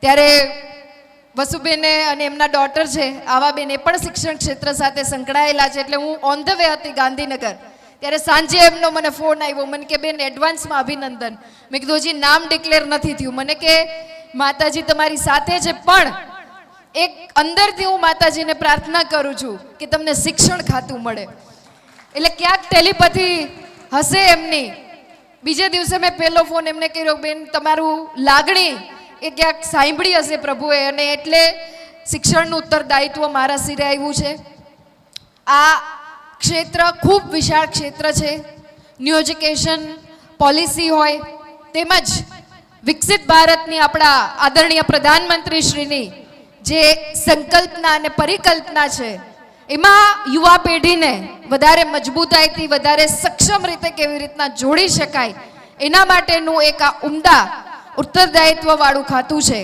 ત્યારે વસુબેને અને એમના ડોટર છે આવાબેન એ પણ શિક્ષણ ક્ષેત્ર સાથે સંકળાયેલા છે, એટલે હું ઓન ધ વે હતી ગાંધીનગર, ત્યારે સાંજે એમનો મને ફોન આવ્યો, મને કે બેન એડવાન્સમાં અભિનંદન. મેં કીધું હજી નામ ડિક્લેર નથી થયું. મને કે માતાજી તમારી સાથે છે, પણ એક અંદરથી હું માતાજીને પ્રાર્થના કરું છું કે તમને શિક્ષણ ખાતું મળે. એટલે ક્યાંક ટેલિપથી હશે એમની. બીજે દિવસે મેં પહેલો ફોન એમને કર્યો, બેન તમારું લાગણી એ ક્યાંક સાંભળી હશે પ્રભુએ, અને એટલે શિક્ષણનું ઉત્તરદાયિત્વ મારા સિરે આવ્યું છે. આ ક્ષેત્ર ખૂબ વિશાળ ક્ષેત્ર છે. ન્યૂ એજ્યુકેશન પોલિસી હોય, તેમજ વિકસિત ભારતની આપણા આદરણીય પ્રધાનમંત્રી શ્રીની જે સંકલ્પના અને પરિકલ્પના છે, એમાં યુવા પેઢીને વધારે મજબૂતાઈથી, વધારે સક્ષમ રીતે કેવી રીતના જોડી શકાય, એના માટેનું એક આ ઉમદા ઉત્તરદાયિત્વ વાળું ખાતું છે.